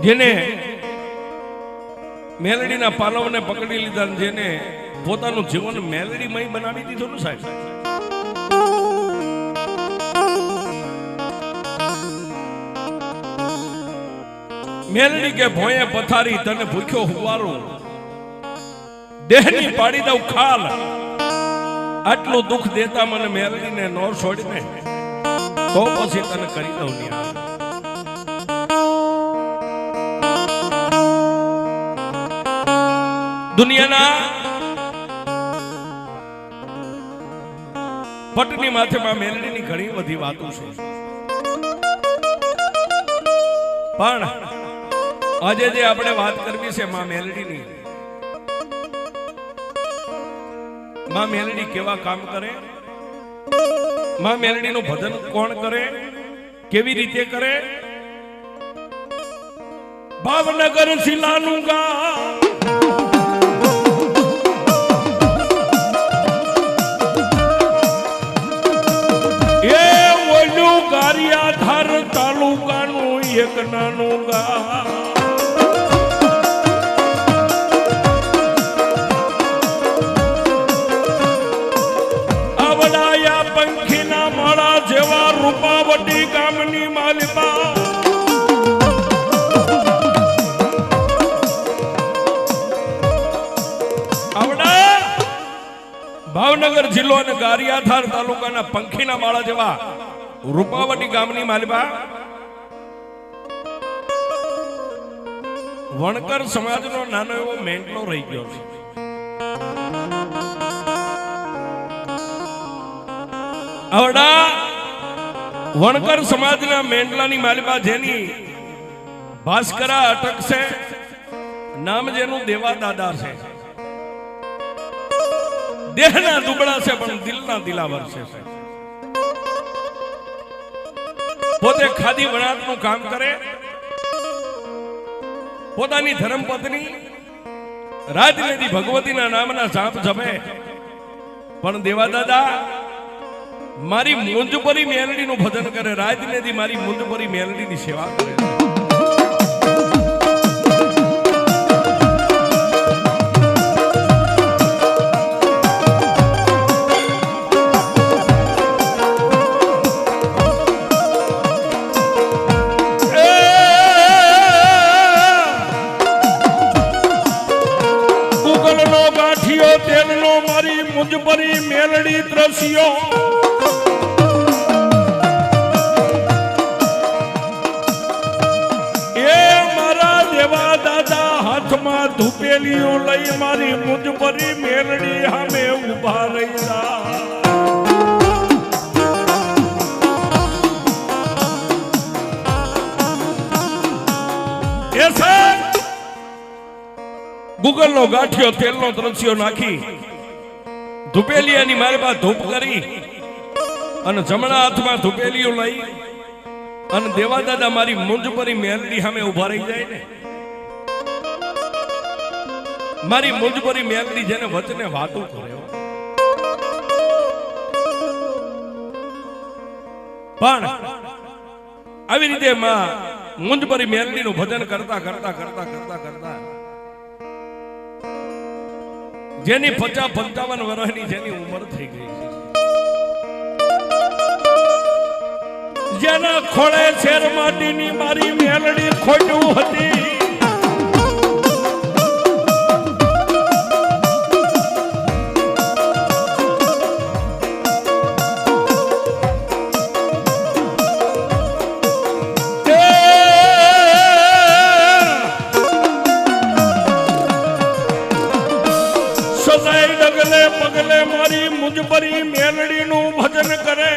જેને મેલડીના પાલવને પકડી લીધા, જેને પોતાનું જીવન મેલડીમય બનાવી દીધું ને સાહેબ. મેલડી કે ભોંયે પથારી તને ભૂખ્યો હુવારું, દેહની પાડી દઉં ખાલ, આટલું દુઃખ દેતા મને મેલડીને નો છોડીને તો પછી તને કરી દઉં ન્યાય. દુનિયાના પટની માથેમાં મેલડીની ઘણી બધી વાતો છે, પણ આજે જે આપણે વાત કરવી છે માં મેલડીની. માં મેલડી કેવા કામ કરે, માં મેલડીનું ભજન કોણ કરે, કેવી રીતે કરે. ભાવનગર શિલાનું ગા ગારિયાધાર તાલુકાનું એક નાનું ગા, આવડાયા પંખીના માળા જેવા રૂપાવટી ગામની માલિકા. આવડા ભાવનગર જિલ્લો અને ગારિયાધાર તાલુકાના પંખીના માળા જેવા રૂપાવટી ગામની માલિકા વણકર સમાજનો નાનો એવો મેંટલો રહી ગયો છે. આવડા વણકર સમાજના મેંટલાની માલિકા જેની ભાસ્કરા અટક છે, નામ જેનું દેવા દાદા છે. દેહના દુબળા છે પણ દિલના દિલાવર છે. પોતે ખાદી વણાટનું કામ કરે, પોતાની ધર્મપત્ની રાજનીતિ ભગવતીના નામના જાપ જપે, પણ દેવાદાદા મારી મુંજપરી મેલડીનું ભજન કરે, રાજનીતિ મારી મુંજપરી મેલડીની સેવા કરે. તેલનો મારી મુંજપરી મેલડી દ્રશ્યો એ મારા દેવા દાદા હાથમાં ધૂપેલીઓ લઈ મારી મુંજપરી મેલડી સામે ઉભા રહ્યા. ગૂગલ નો ગાંઠિયો તેલનો દ્રશ્યો નાખી ધૂપેલિયાની મારી પાસે ધૂપ કરી અને જમણા હાથમાં ધૂપેલિયો લઈ અને દેવા દાદા મારી મુંજપરી મેલડી સામે ઉભા રહી જાય ને. મારી મુંજપરી મેલડી જેને વચને વાતો કરે, પણ આવી રીતે માં મુંજપરી મેલડીનું ભજન કરતા કરતા કરતા કરતા કરતા જેની 50-55 વર્ષની જેની ઉંમર થઈ ગઈ છે, જેના ખોળે શેર માટીની મારી મેલડી ખોટું હતી. ડગલે પગલે મારી મુંજપરી મેલડીનું ભજન કરે.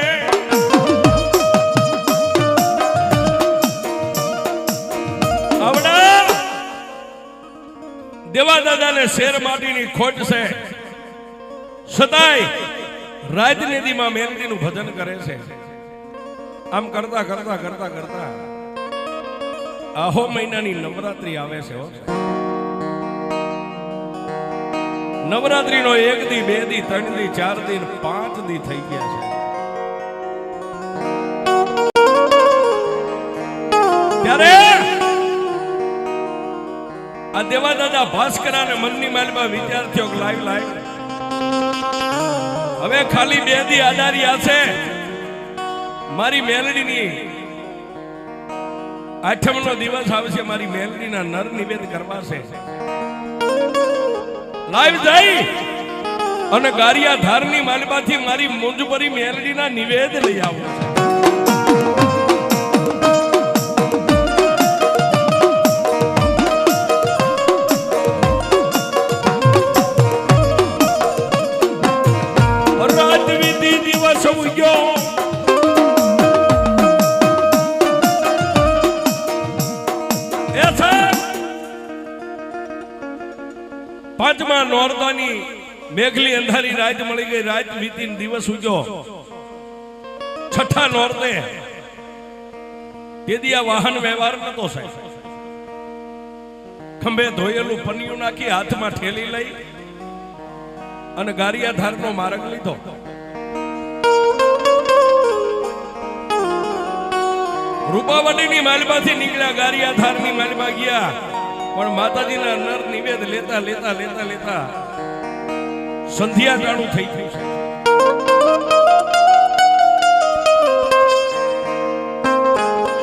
આવડા દેવા દાદાને શેર માટીની ખોટ છે, છતાંય રાજનીતિમાં મેલડીનું ભજન કરે છે. આમ કરતા કરતા કરતા કરતા આહો મહિનાની નવરાત્રી આવે છે. નવરાત્રીનો 1 દી 2 દી 3 દી 4 દી 5 દી થઈ ગયા છે. ત્યારે આ દેવા દાદા ભાસ્કરાને મનની માલમાં વિચાર થયો કે લાઈવ હવે ખાલી 2 દી આડારી છે મારી મેલડીની આઠમનો દિવસ આવશે, મારી મેલડીના નર નિવેદ કરવા છે. લાઈવ જઈ અને ગારિયા ધારની માલમાંથી મારી મુંજભરી મેલડીના નિવેદ લઈ આવું છે. પાંચમા નોરતાની મેઘલી અંધારી રાત મળી ગઈ, રાત વીતી દિવસ ઉગ્યો. છઠ્ઠા નોરતે તેદી આ વાહન વ્યવહાર નતો સાહેબ. ખંભે ધોયેલું પનિયું નાખી હાથમાં ઠેલી લઈ અને ગારિયા ધારનો માર્ગ લીધો. રૂપાવટીની માલમાંથી નીકળ્યા, ગારિયા ધારની માલમાં ગયા, પણ માતાજીના નર નિવેદ લેતા લેતા લેતા લેતા સંધ્યા ટાણું થઈ ગયું છે.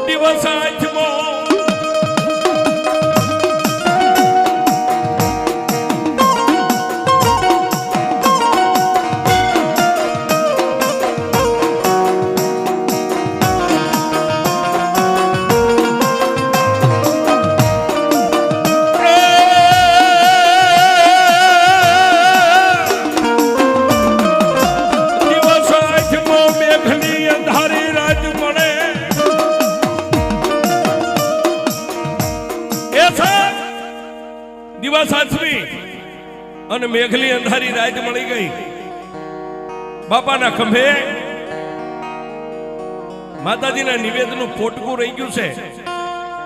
દિવસ આઠમો અને મેઘલી અંધારી રાત મળી ગઈ. બાપાના ખંભે માતાજીના નિવેદનું પોટકું રહી ગયું છે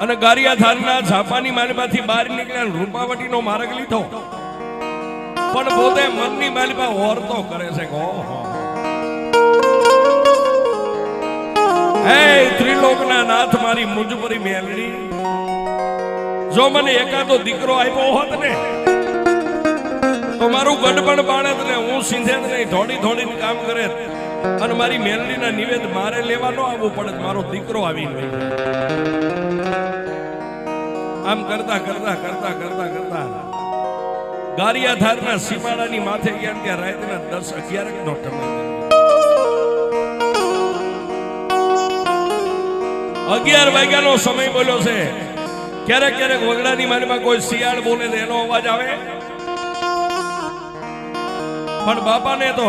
અને ગારિયા ધારના ઝાપાની માલમાંથી બહાર નીકળ્યા, રૂપાવટીનો માર્ગ લીધો, પણ પોતે મનની માલમાં ઓરતો કરે છે. હે ત્રિલોકના નાથ મારી મુંજપરી મેલડી, જો મને એકાદો દીકરો આપ્યો હોત ને તો મારું ગડબડ બાળત ને હું સિંધે નહીં ધોડી ધોડીને કામ કરે અને મારી મેલડીના નિવેદ મારે લેવા ન આવવું પડે, મારો દીકરો આવી ગયો. આમ કરતા કરતા કરતા કરતા કરતા ગારિયા ધારના સીમાડાની માથે ગયા ત્યાં રાતના 10-11 નો સમય. 11 વાગ્યાનો સમય બોલ્યો છે. ક્યારેક ક્યારેક વગડાની માલમાં કોઈ શિયાળ બોલે તો એનો અવાજ આવે, પણ બાપાને તો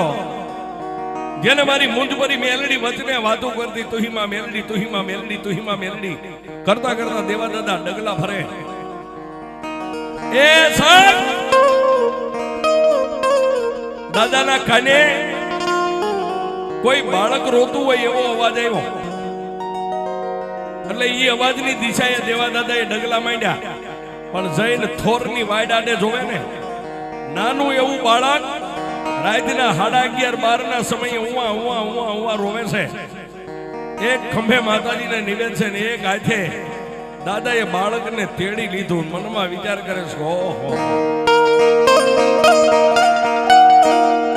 જેને મારી મુંજભરી મેલડી વચને વાતો કરતી, તુહીમાં મેલડી તુહીમાં મેલડી તુહીમાં મેલડી કરતા કરતા દેવા દાદા ડગલા ફરે. એ સાહેબ દાદાના કાને કોઈ બાળક રોતું હોય એવો અવાજ આવ્યો, એટલે એ અવાજની દિશાએ દેવા દાદાએ ડગલા માંડ્યા. પણ જઈને થોરની વાયડાડે જોવે ને, નાનું એવું બાળક રાતના 11:30-12 ના સમયે ઉવા ઉવા ઉવા ઉવા રોવે છે. એક ખંભે માતાજીને નિવેદ છે ને એક હાથે દાદાએ બાળકને તેડી લીધું. મનમાં વિચાર કરે છે, ઓહો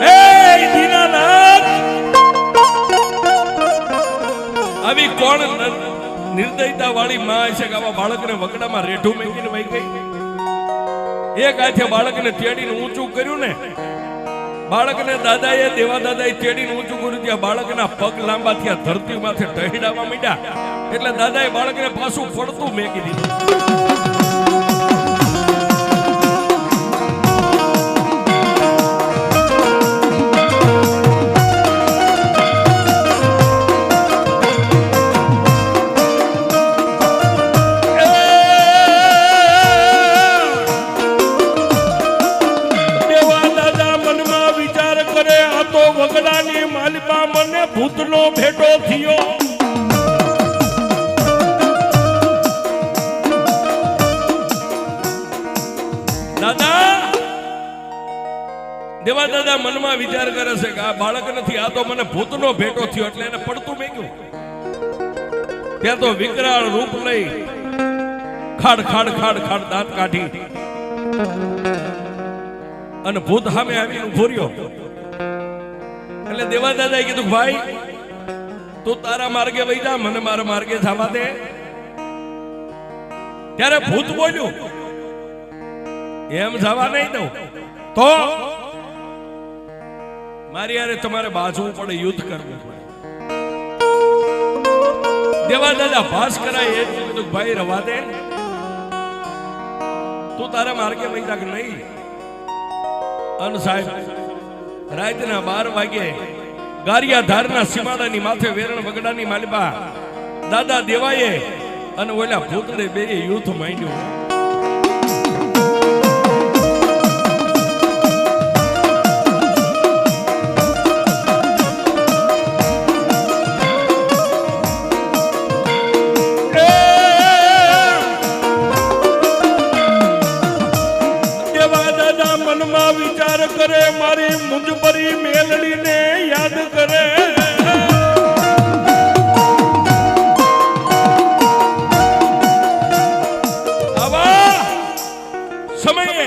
હે દીનાનાથ, આવી કોણ નિર્દયતા વાળી માં છે કે આવા બાળકને વગડામાં રેઢું મેકીને વહી ગઈ. એક હાથે બાળકને તેડીને ઊંચું કર્યું ને, બાળકને દાદાએ દેવા દાદાએ તેડીને ઊંચું કર્યું, ત્યાં બાળકના પગ લાંબા થયા, ધરતી માથે ટહેડાવા માંડ્યા, એટલે દાદાએ બાળકને પાછું પડતું મેકી દીધું. મને ભૂતનો ભેટો થયો. દાદા દેવા દાદા મનમાં વિચાર કરે છે કે આ બાળક નથી, આ તો મને ભૂતનો ભેટો થયો, એટલે એને પડતું મેક્યું. ત્યાં તો વિકરાળ રૂપ લઈ ખાડ ખાડ ખાડ ખાડ દાંત કાઢી અને ભૂત સામે આવીને ઉભો રહ્યો. એટલે દેવા દાદાએ કીધું ભાઈ તું તારા માર્ગે વહી જા, મને મારા માર્ગે જવા દે. ત્યારે ભૂત બોલ્યું એમ જવા નહીં દઉં તો મારી યારે તમારે બાજવું પડે, યુદ્ધ કરવું પડે. દેવા દાદા ભાસ કરાય એ કીધું ભાઈ રવા દે, તું તારા માર્ગે વહી જા કે નહીં. અને સાહેબ રાતના 12 વાગે ગારિયા ધારના સીમાડાની માથે વેરણ વગડાની માલિબા દાદા દેવાએ અને ઓલા ભૂતને બે યુદ્ધ માંડ્યું. વિચાર કરે મારી મુંજપરી મેલડીને યાદ કરે. આવા સમયે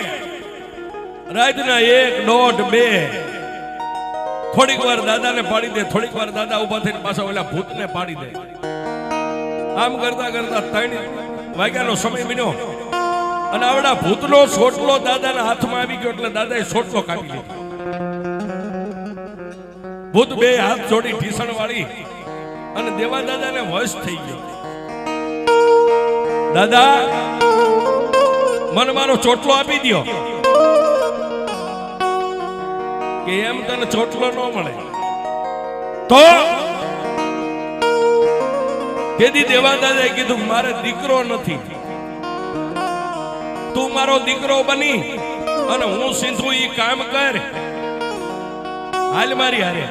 રાતના 1, 1:30, 2 થોડીક વાર દાદાને પાડી દે, થોડીક વાર દાદા ઉભા થઈને પાછા ઓલા ભૂતને પાડી દે. આમ કરતા કરતા 3 વાગ્યાનો સમય બન્યો અને આવડા ભૂતનો સોટલો દાદાના હાથમાં આવી ગયો. એટલે દાદાએ સોટલો કાપી લીધો. ભૂત 2 હાથ જોડી ઢીસણ વાળી અને દેવા દાદાને વશ થઈ ગયો. દાદા મને મારો ચોટલો આપી દ્યો. કે એમ તને ચોટલો ન મળે તો તેથી દેવા દાદાએ કીધું મારે દીકરો નથી, તું મારો દીકરો બની અને હું સિંધુ ઈ કામ કર, હાલ મારી હારે.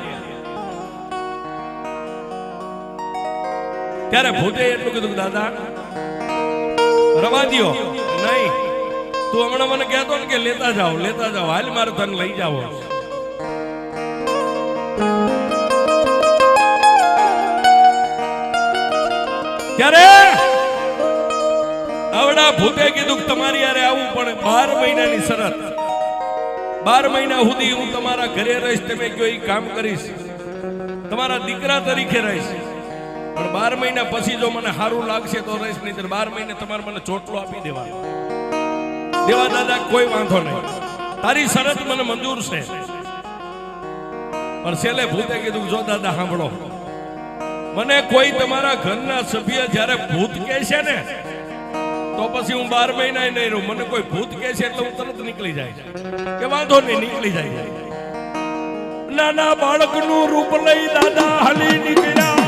ત્યારે ભૂતે એટલું કીધું દાદા રવા દ્યો. નહીં, તું હમણાં મને કહેતો ને કે લેતા જાઓ, હાલ મારે તને લઈ જાવ. ત્યારે આવડા ભૂતે કીધું તમારી યારે આવવું પડે. 12 મહિનાની શરત, 12 મહિના સુધી હું તમારા ઘરે રહીશ, તમે કયો એ કામ કરીશ, તમારા દીકરા તરીકે રહીશ. પણ 12 મહિના પછી જો મને સારું લાગશે તો રહીશ, નહીં 12 મહિને તમારે મને ચોટલો આપી દેવાનો. દેવા દાદા કોઈ વાંધો નહીં, તારી શરત મને મંજૂર છે. પણ છેલ્લે ભૂતે કીધું જો દાદા સાંભળો, મને કોઈ તમારા ઘરના સભ્ય જ્યારે ભૂત કહે છે ને તો પછી હું 12 મહિના નહીં રહું. મને કોઈ ભૂત કહે છે એટલે હું તરત નીકળી જાય કે વાંધો નહીં, નીકળી જાય. નાના બાળકનું રૂપ લઈ દાદા હાલી નીકળ્યા.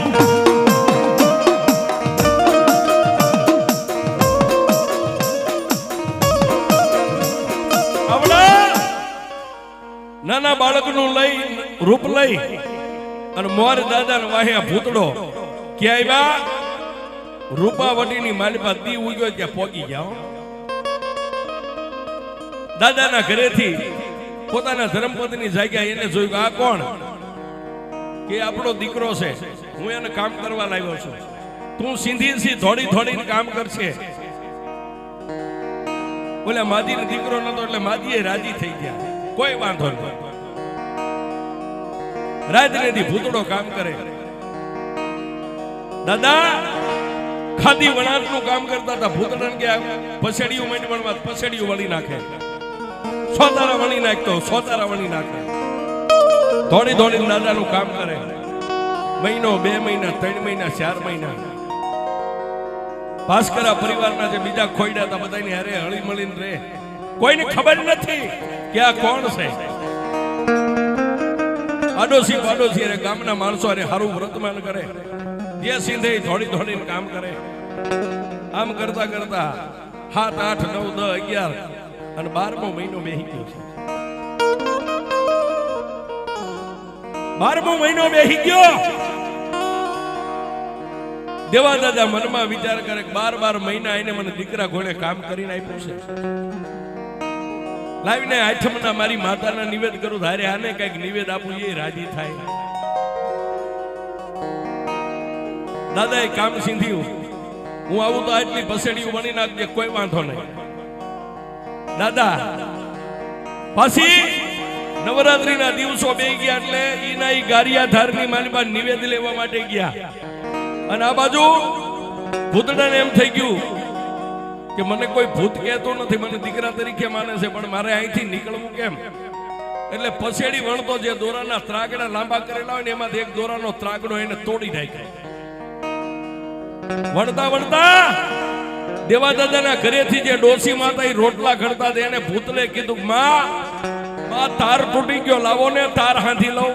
નાના બાળકનું લઈ રૂપ લઈ અને મોર દાદાનો વાહ્યા ભૂતડો ક્યાં આવ્યા? રૂપાવટીની માલિપા દી ઉગ્યો ત્યાં પોગી ગયા. દાદાના ઘરેથી પોતાના ધર્મપત્ની જાગ્યા એને જોયું આ કોણ? કે આપણો દીકરો છે, હું એને કામ કરવા લાવ્યો છું, તું સીધી થોડીને કામ કરશે. બોલે માદીનો દીકરો નતો એટલે માદીએ રાજી થઈ ગયા, કોઈ વાંધો નહીં. રાત્રેથી ભૂતડો કામ કરે. દાદા ખાદી વણાટનું કામ કરતા હતા. ભૂતડાને કે પસેડીયું માંડવામાં પસેડીયું વળી નાખે, સોતારા વળી નાખતો, સોતારા વળી નાખે. થોડીને દાદાનું કામ કરે. મહિનો, 2 મહિના, 3 મહિના, 4 મહિના. ભાસ્કરા પરિવારના જે બીજા ખોઈડા હતા બધાની હારે હળી મળીને રહે. કોઈને ખબર નથી કે આ કોણ છે. આડોશી પાડોશી અરે ગામના માણસો અરે હારું વ્રતમાન કરે. જે સિંધે થોડીને કામ કરે. આમ કરતા 7, 8, 9, 10, 11 અને 12મો મહિનો બેહી ગયો છે. 12મો મહિનો બેહી ગયો. દેવા દાદા મનમાં વિચાર કરે 12 મહિના એને મને દીકરા ઘોડે કામ કરીને આપ્યું છે. લાવીને આઠમના મારી માતાના નિવેદ કરું, ધારે આને કઈક નિવેદ આપું એ રાજી થાય. દાદાએ કામ સીંધ્યું, હું આવું તો આટલી પસેડીયું વણી નાખજે, કોઈ વાંધો નહીં. દાદા પછી નવરાત્રીના દિવસો બે ગયા એટલે ઈના ઈ ગારિયાધારની માલમાં નિવેદ લેવા માટે ગયા અને આ બાજુ ભૂતડાને એમ થઈ ગયું કે મને કોઈ ભૂત કહેતો નથી, મને દીકરા તરીકે માને છે, પણ મારે અહીંથી નીકળવું કેમ? એટલે પછેડી વણતો જે દોરાના ત્રાગડા લાંબા કરેલા હોય ને એમાંથી એક દોરાનો ત્રાગડો એને તોડી નાખ્યો. વણતા વણતા દેવા દાદાના ઘરેથી જે ડોસી માતા ઈ રોટલા ઘડતા હતા એને ભૂતને કીધું, માં તાર તૂટી ગયો, લાવો ને તાર હાંધી લઉં.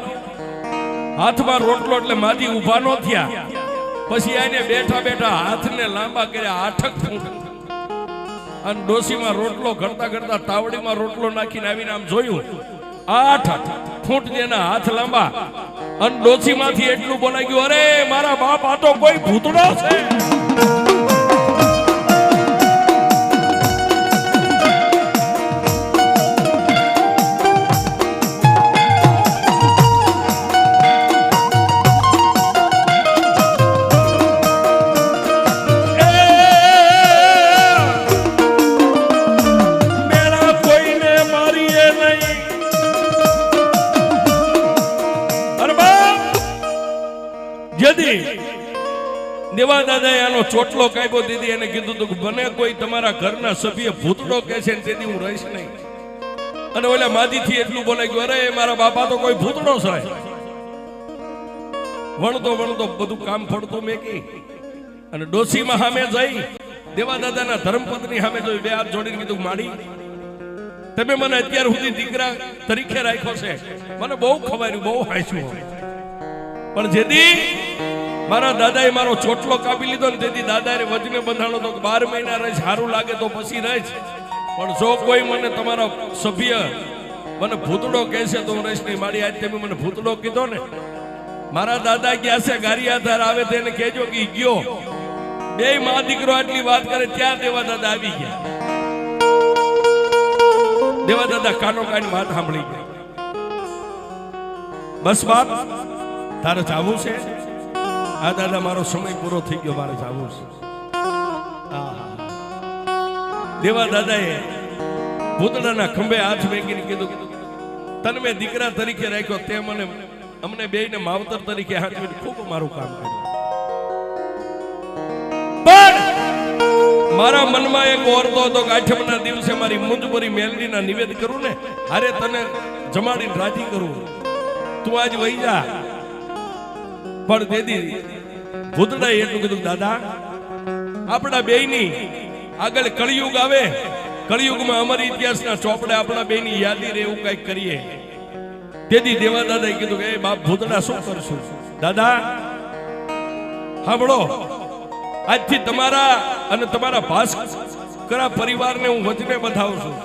હાથમાં રોટલો એટલે માજી ઊભા ન થયા. પછી આને બેઠા બેઠા હાથને લાંબા કર્યા 8 ફૂટ અને ડોસીમાં રોટલો ઘડતા ઘડતા તાવડીમાં રોટલો નાખીને આવીને આમ જોયું 8 ફૂટ જેના હાથ લાંબા અને ડોસીમાંથી એટલું બોલાઈ ગયું, અરે મારા બાપ આ તો કોઈ ભૂતડો છે. દેવા દાદાએ આનો ચોટલો કાપ્યો, દીદી એને કીધું તું બને કોઈ તમારા ઘરના સભ્ય ભૂતડો કહે છે તેથી હું રહીશ નહીં. અને ઓલા માજીથી એટલું બોલાઈ ગયું, અરે મારા બાપા તો કોઈ ભૂતડો છે. વણતો વણતો બધું કામ ફળતું મેકી અને ડોસીમાં સામે જઈ દેવા દાદાના ધર્મપત્ની સામે જોઈ, બે હાથ જોડીને કીધું, માડી તમે મને અત્યાર સુધી દીકરા તરીકે રાખ્યો છે, મને બહુ ખવાયું, બહુ હાંસ્યું, પણ જેદી મારા દાદાએ મારો ચોટલો કાપી લીધો ને તેથી દાદાએ વજને બંધાણો તો 12 મહિના રહીશ, સારું લાગે તો પછી રહીશ, પણ જો કોઈ મને તમારા સભ્ય મને ભૂતડો કહેશે તો હું રહીશ નહીં. મારી આજ તમે મને ભૂતડો કીધો ને, મારા દાદા ગયા છે ગારિયાધાર, આવે તેને કહેજો કે ગયો. બે માં દીકરો આટલી વાત કરે ત્યાં દેવા દાદા આવી ગયા. દેવા દાદા કાનો કાની વાત સાંભળી ગયા. બસ બાપ તારે જાવું છે? આ દાદા મારો સમય પૂરો થઈ ગયો, મારે જાવું છે. દેવા દાદાએ ભૂતડાના ખંભે હાથ મેકીને કીધું, તને મેં દીકરા તરીકે રાખ્યો, તે મને અમને બેયને માવતર તરીકે હાથવીને ખૂબ મારું કામ કર્યું, પણ મારા મનમાં એક ઓરતો હતો કે 8મના દિવસે મારી મુંજપરી મેલડીના નિવેદ કરું ને, અરે તને જમાડીને રાજી કરું, તું આજ વહી જા. પણ દીદી ભૂતડાએ એટલું કીધું, દાદા આપણા બેયની આગળ કળિયુગ આવે, કળિયુગમાં અમારી ઇતિહાસના ચોપડે આપણા બેયની યાદી રહે એવું કઈક કરીએ. તેથી દેવા દાદાએ કીધું કે એ બાપ ભૂતડા શું કરશું? દાદા સાંભળો, આજથી તમારા અને તમારા ભાસ્કરા પરિવારને હું વચને બતાવું છું.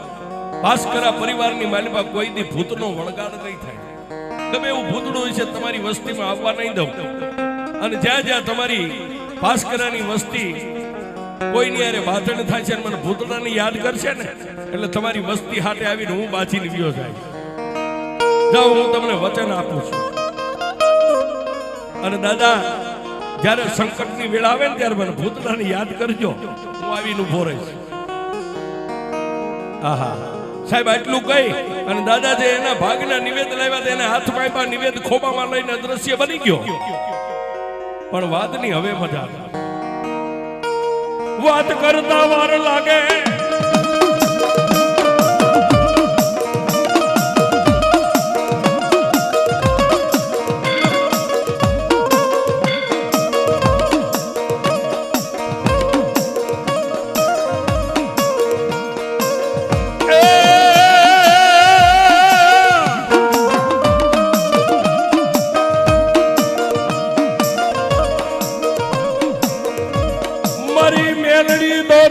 ભાસ્કરા પરિવારની માલિકા કોઈ દી ભૂતનો વળગાડ નહીં થાય. ગમે એવું ભૂતડું હોય છે તમારી વસ્તીમાં આવવા નહીં દઉં. અને જ્યાં જ્યાં તમારી ભાસ્કરાની વસ્તી કોઈની યારે બાધણ થાય છે, મને ભૂતડાની યાદ કરશે ને એટલે તમારી વસ્તી હાટે આવીને હું બાજીને વ્યો જાય. જાઓ, હું તમને વચન આપું છું. અને દાદા જ્યારે સંકટની વેળા આવે ને ત્યારે મને ભૂતડાની યાદ કરજો, હું આવીને ઉભો રહીશ. આહા સાહેબ આટલું કહી અને દાદા જે એના ભાગના નિવેદ લાવ્યા તેને હાથમાં આપ્યા, નિવેદ ખોબામાં લઈને અદ્રશ્ય બની ગયો. પણ વાતની હવે મજા, વાત કરતા વાર લાગે.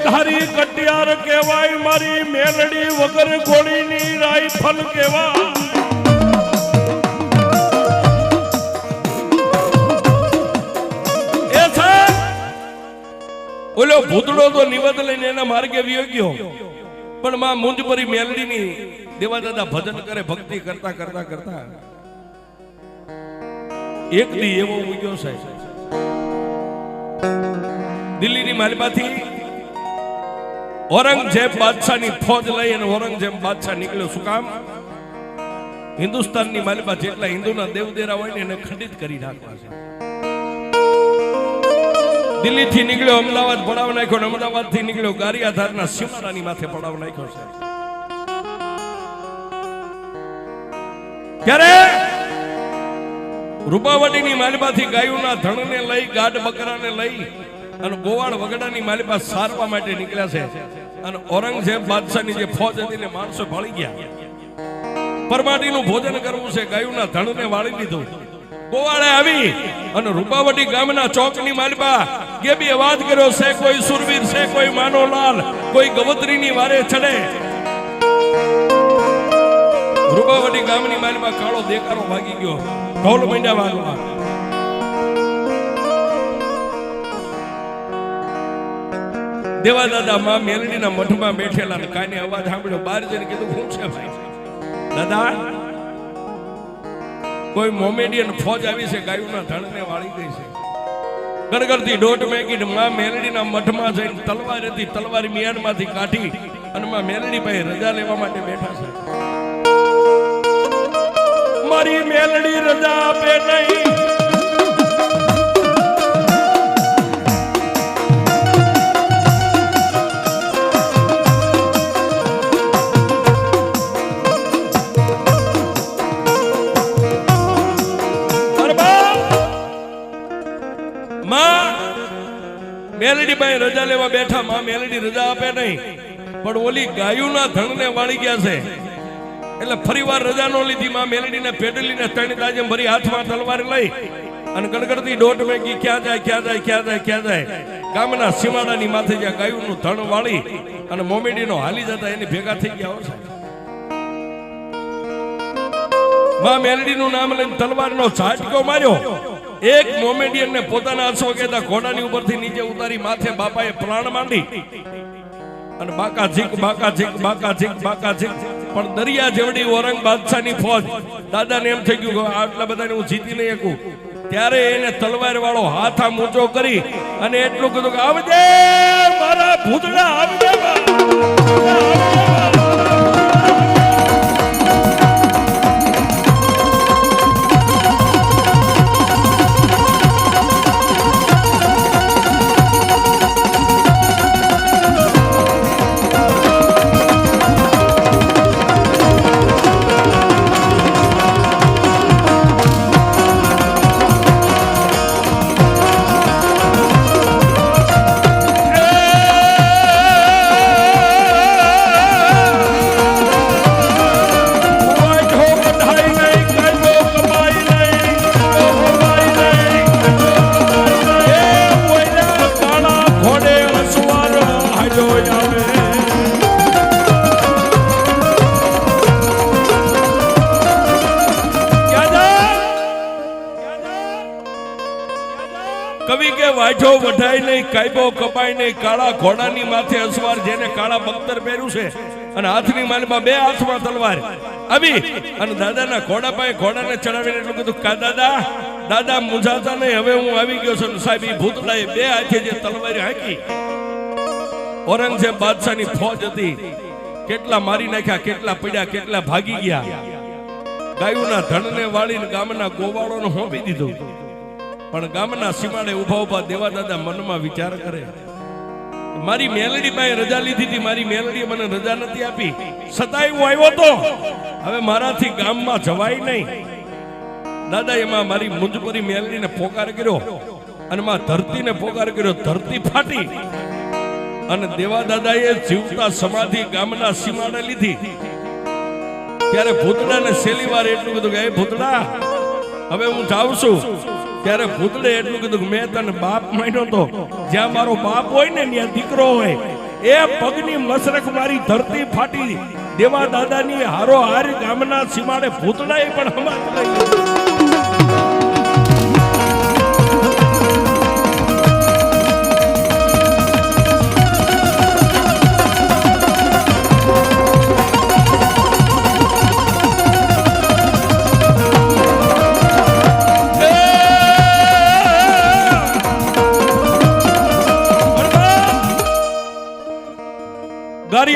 ધારી કટિયાર કહેવાય, મારી મેલડી વગર ગોળીની રાઈફલ કહેવાય. એ છે ઓલો ભૂતડો તો નિવેદ લઈને એના માર્ગે વિયો ગયો, પણ માં મુંજપરી મેલડીની દેવા દાદા ભજન કરે, ભક્તિ કરતા કરતા કરતા એક દી એવો ઉગ્યો સાહેબ, દિલ્હીની માલમાંથી ઔરંગઝેબ બાદશાહની ફોજ લઈ અને ઔરંગઝેબ બાદશાહ નીકળ્યો. શું કામ? હિન્દુસ્તાનની માલિકા જેટલા હિન્દુના દેવદેરા હોય ને એને ખંડિત કરી નાખવા છે. દિલ્હીથી નીકળ્યો, અમદાવાદ પડાવ નાખ્યો, અને અમદાવાદથી નીકળ્યો ગારિયાધારના સીમાડાની માથે પડાવ નાખ્યો છે. ક્યારે રૂપાવટીની માલિબાથી ગાયોના ધણને લઈ, ગાઢ બકરાને લઈ અને ગોવાળ વગડાની માલિબા સારવા માટે નીકળ્યા છે. અને ઔરંગઝેબ બાદશાહની જે ફોજ હતી ને માણસો ભાળી ગયા. પરમાટીનું ભોજન કરવું છે, ગાયોના ધણને વાળી દીધું. ગોવાળે આવી અને રૂપાવટી ગામના ચોકની માલિબા ગેબી અવાજ કર્યો છે, કોઈ સુરવીર છે, કોઈ માનોલાલ, કોઈ ગવત્રીની વારે ચડે. રૂપાવટી ગામની માલિબા કાળો દેકારો ભાગી ગયો. ઢોલ મંડ્યા વાગવા. દેવા દાદા માં મેલડીના મઠમાં બેઠેલા ને કાને અવાજ સાંભળ્યો. બહાર જઈને કીધું, શું છે ભાઈ? દાદા, કોઈ મોમેડિયન ફોજ આવી છે, ગાયોના ધણને વાળી ગઈ છે. ગડગડતી દોઢ મેગી માં મેલડીના મઠમાં જઈને તલવાર હતી, તલવાર મિયાનમાંથી કાઢી અને માં મેલડી પાસે રજા લેવા માટે બેઠા છે. મારી મેલડી રજા આપે નહીં. મેલડી ભાઈ રજા લેવા બેઠા. માં મેલડી રજા આપે નહીં, પણ ઓલી ગાયોના ધણને વાળી ગયા છે એટલે ફરીવાર રજા નો લીધી. માં મેલડીને પેડલીને ત્રણ તાજે ભરી હાથમાં તલવાર લઈ અને ગડગડતી દોઢ મેગી ક્યાં જાય, ક્યાં જાય, ક્યાં જાય, ક્યાં જાય. ગામના સીમાડાની માથે જ્યાં ગાયોનું ધણ વાળી અને મોમેડીનો હાલી જતા એની ભેગા થઈ ગયા હોય છે. માં મેલડીનું નામ લઈને તલવારનો ઝાટકો માર્યો. એક મોમેડિયન ને પોતાના અશ્વકેતા ઘોડાની ઉપરથી નીચે ઉતારી માથે બાપાએ પ્રાણ માંડી અને બાકા ઝીક, બાકા ઝીક, બાકા ઝીક, બાકા ઝીક. પણ દરિયા જેવડી ઔરંગ બાદશાહની ફોજ. દાદાને એમ થઈ ગયું કે આટલા બધાને હું જીતી નહીં શકું. ત્યારે એને તલવાર વાળો હાથ આમ ઊંચો કરી અને એટલું કીધું કે આવજે મારા ભૂતડા, આવજે. કવિ કે વાઢો વઢાય નહીં, કાયબો કપાય નહીં, કાળા ઘોડાની માથે અસવાર, જેને કાળા બખ્તર પહેર્યું છે અને હાથની માલમાં બે હાથમાં તલવાર આવી અને દાદાના ઘોડા પાસે ઘોડાને ચડાવીને એટલું કીધું, કા દાદા, દાદા મૂંઝાતા નહીં, હવે હું આવી ગયો છું. સાહેબ એ ભૂતળાએ બે હાથે જે તલવારી હાંકી. ઔરંગઝેબ બાદશાહની ફોજ હતી, કેટલા મારી નાખ્યા, કેટલા પડ્યા, કેટલા ભાગી ગયા. ગાયોના ધણને વાળીને ગામના ગોવાળોને હોંપી દીધું. પણ ગામના સીમાડે ઉભા ઉભા દેવા દાદા મનમાં વિચાર કરે, મારી મેલડી પાસે રજા લીધી હતી, મારી મેલડીએ મને રજા નથી આપી, છતાંય હું આવ્યો તો. હવે મારાથી ગામમાં જવાય નહીં. દાદા એમાં મારી મુંજપરી મેલડીને પોકાર કર્યો અને માં ધરતીને પોકાર કર્યો. ધરતી ફાટી અને દેવા દાદાએ જીવતા સમાધિ ગામના સીમાડે લીધી. ત્યારે ભૂતડાને છેલ્લી વાર એટલું કીધું કે એ ભૂતડા, હવે હું જાઉં છું. ત્યારે ભૂતડે એટલું કીધું કે મેં તને બાપ માન્યો તો, જ્યાં મારો બાપ હોય ને ત્યાં દીકરો હોય. એ પગની મસરખ મારી ધરતી ફાટી. દેવા દાદાની હારો હાર ગામના સીમાડે ભૂતડાએ પણ હમાત લઈ.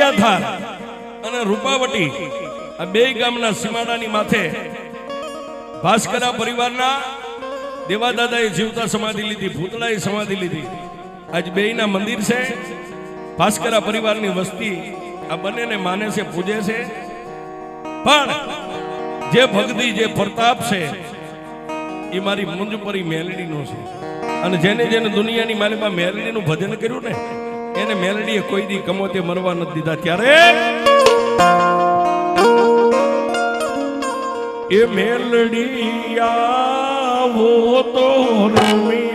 બાળિયાધાર અને રૂપાવટી આ બે ગામના સીમાડાની માથે ભાસ્કરા પરિવારના દેવાદાદાએ જીવતા સમાધિ લીધી, ભૂતળાએ સમાધિ લીધી. આજ બેયના મંદિર છે. ભાસ્કરા પરિવારની વસ્તી આ બંનેને માને છે, પૂજે છે. પણ જે ભક્તિ, જે પ્રતાપ છે એ મારી મુંજપરી મેલડીનો છે. અને જેને જેને દુનિયાની માલિકા મેલડીનું ભજન કર્યું ને એને મેલડીએ કોઈ દી કમોતે મરવા નથી દીધા. ત્યારે એ મેલડી આવો તો રમી